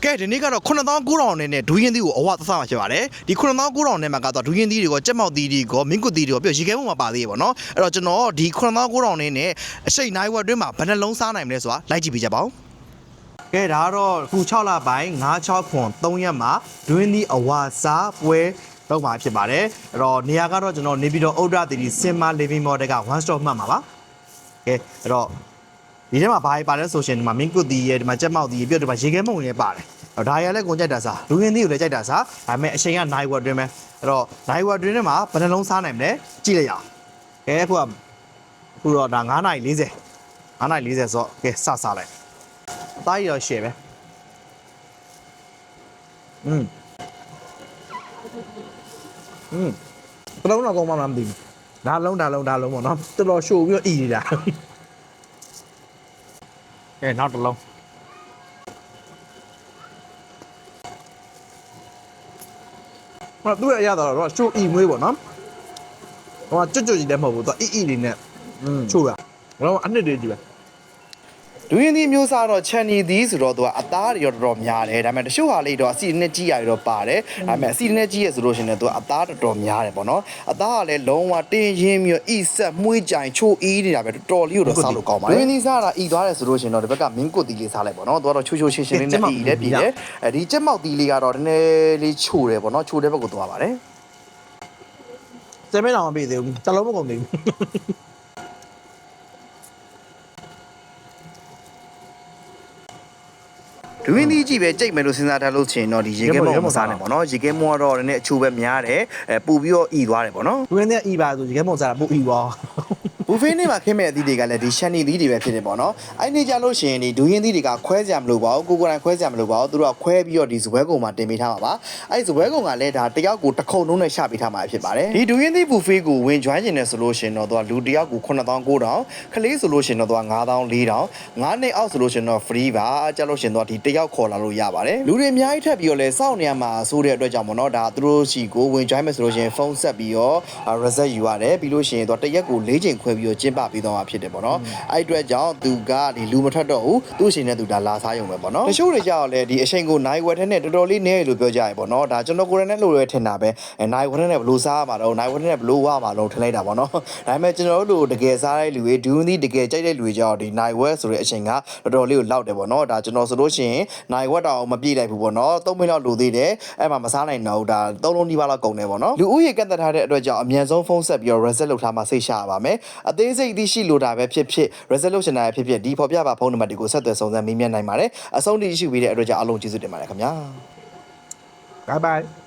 ကဲဒီနေ့ကတော့9,900နဲ့ဒူးရင်သီးကိုအဝသဆမှာဖြစ်ပါတယ်ဒီ9,900နဲ့မှာကတော့ဒူးရင်သီးတွေကိုကြက်မောက်သီးတွေကိုမင်းကွတ်သီးတွေကိုပြီးရေခဲမှုမှာပါသေးရေပေါ့နော်အဲ့တော့ကျွန်တော်ဒီ9,900နဲ့အရှိတ်နိုင်ဝက်တွင်းမှာဘယ်နှလုံးစားနိုင်မလဲဆိုတာလိုက်ကြည့်ပေးကြပါဦးကဲဒါကတော့ခု6လပိုင်း9-6ခွန်3ရက်မှာဒူးရင်သီးအဝစားပွဲတော့မှာဖြစ်ပါတယ်အဲ့တော့နေရာကတော့ကျွန်တော်နေပြည်တော်ဥဒ္ဒသီးစင်မာ living model က1 stop မှတ်မှာပါကဲအဲ့တော့ဒီထဲမှာဘာပါလဲဆိုရှင်ဒီမှာမင်းကွတ်သီးရဲ့ဒီမှာကြက်မောက်သီးရဲ့ပြီးတော့ဒီမှာရေခဲမုံတွေပါတယ်ဒါရလည်းကုန်ကြိုက်တာစားလူရင်းသီးကိုလည်းကြိုက်တာစားဒါပေမဲ့အချိန်ကနိုင်ဝက်တွင်းပဲအဲ့တော့နိုင်ဝက်တွင်းထဲမှာဘယ်နှလုံးစားနိုင်မလဲကြည့်လိုက်ရအောင်ကဲအခုတော့ဒါ9:40 9:40ဆိုတော့ကဲစစားလိုက်အသားရရှယ်ပဲဘယ်လုံးတော့ကောင်းမှမသိဘူးဒါလုံးပေါ့နော်တော်တော်ရှို့ပြီးတော့အီနေတာကဲနောက်တစ်လုံးသူ့ရဲ့အရသာတော့ချိုးအီမွေးပေါ့နော်ဟိုကကြွကြီးလည်းမဟုတ်ဘူးသူအီလေးနဲ့ချိုးတာတော့အနှစ်တည်းကြီးပဲဒူးရင်သီးမျိုးစားတော့ချန်နီသီးဆိုတော့သူကအသားတွေတော်တော်များတယ်ဒါပေမဲ့တချို့ဟာလေးတော့အစီနဲ့ကြီးရတော့ပါတယ်ဒါပေမဲ့အစီနဲ့ကြီးရဆိုလို့ရှိရင်သူကအသားတော်တော်များတယ်ပေါ့နော်အသားကလည်းလုံးဝတင်းရင်းပြီးတော့အီဆက်မှုေးကြိုင်ချိုးအီးနေတာပဲတော်တော်လေးတော့စားလို့ကောင်းပါတယ်ဒူးရင်သီးစားတာအီသွားတယ်ဆိုလို့ရှိရင်တော့ဒီဘက်ကမင်းကွတ်သီးလေးစားလိုက်ပေါ့နော်သူကတော့ချိုးရှင်းလေးနဲ့အီလည်းပြည်တယ်ဒီကြက်မောက်သီးလေးကတော့နည်းနည်းလေးချိုးတယ်ပေါ့နော်ချိုးတဲ့ဘက်ကိုသွားပါတယ်7တောင်မပြည့်သေးဘူးတစ်လုံးမကုန်သေးဘူးဒူးရင်သီးကြည့်ပဲကြိတ်မယ်လို့စဉ်းစားထားလို့ချင်တော့ဒီရေခဲမုံမစားနဲ့ပေါ့နော်ရေခဲမုံကတော့လည်းအချိုးပဲများတယ်ပူပြီးတော့ဤသွားတယ်ပေါ့နော်ဒူးရင်သီးအီပါဆိုရေခဲမုံစားတာပူဤသွားဘူဖေးနေ့မှာခင်းမဲ့အသီးတွေကလည်းဒီရှန်နီသီးတွေပဲဖြစ်နေပေါ့နော်အဲ့ဒီကြလို့ရှိရင်ဒီဒူးရင်သီးတွေကခွဲကြမလို့ပါဘူးကိုယ်တိုင်ခွဲကြမလို့ပါဘူးသူတို့ကခွဲပြီးတော့ဒီစပွဲကုံမှာတင်ပေးထားမှာပါအဲ့ဒီစပွဲကုံကလည်းဒါတယောက်ကိုတစ်ခုံလုံးနဲ့ရှာပေးထားမှာဖြစ်ပါတယ်ဒီဒူးရင်သီးဘူဖေးကိုဝင် join ကျင်နေဆိုလို့ရှိရင်တော့သူကလူတယောက်ကို9,900ခလေးဆိုလို့ရှိရင်တော့သူက9,400 9နှစ်အောက်ဆိုလို့ရှိရင်တော့ free ပါကြလို့ရှိရင်တော့ဒီတယောက်ခေါ်လာလို့ရပါတယ်လူတွေအများကြီးထပ်ပြီးတော့လဲစောင့်နေရမှာဆိုတဲ့အတွက်ကြောင့်ပေါ့နော်ဒါသူတို့စီကိုဝင် join မယ်ဆိုလို့ရှိရင်ဖုန်းဆက်ပြီးတော့ reset ယူရတယ်ပြီးလို့ရှိရင်တော့တရက်ကို4ချိန်ခွဲပြီးတော့ကျင်းပပြီးတော့ဖြစ်တယ်ပေါ့နော်အဲ့အတွက်ကြောင့်သူကဒီလူမထွက်တော့ဘူးသူ့အချိန်နဲ့သူဒါလာစားရုံပဲပေါ့နော်တချို့တွေကြောက်လဲဒီအချိန်ကိုနိုင်ဝက်ထဲနဲ့တော်တော်လေးနည်းရလို့ပြောကြရပေါ့နော်ဒါကျွန်တော်ကိုယ်တိုင်နဲ့လို့ရထင်တာပဲနိုင်ဝက်ထဲနဲ့ဘလို့စားရမှာတော့နိုင်ဝက်ထဲနဲ့ဘလို့ဝါမှာတော့ထင်လိုက်တာပေါ့နော်ဒါပေမဲ့ကျွန်တော်တို့တကယ်စားတဲ့လူတွေဒူးသီးတကယ်ကြိုက်တဲ့လူတွေကြောက်ဒီနိုင်ဝက်ဆိုတဲ့အချိန်ကတော်တော်လေးကိုလောက်တယ်ပေါ့နော်ဒါကျွန်တော်ဆိုလို့ရှိရင်နိုင်ဝက်တောင်မပြည့်လိုက်ဘူးပေါ့နော်3မိနစ်လောက်လိုသေးတယ်အဲ့မှာမစားနိုင်တော့ဒါ3လုံးဒီပါလောက်ကုန်တယ်ပေါ့နော်လူဦးရေကန့်သက်ထားတဲ့အတွက်ကြောင့်အမြန်ဆုံးဖုန်းဆက်ပြီးတော့ reset လုပ်ထားမှစိတ်ရှာရပါမယ်အသေးစိတ်သိရှိလိုတာပဲဖြစ် resolution နိုင်ဖြစ်ဖြစ်ဒီဖော်ပြပါဖုန်းနံပါတ်တွေကိုဆက်သွယ်စုံစမ်းမေးမြန်းနိုင်ပါတယ်အဆုံးထိရှိပြီးတဲ့အတွက်ကြောင့်အားလုံးကျေးဇူးတင်ပါတယ်ခင်ဗျာ bye bye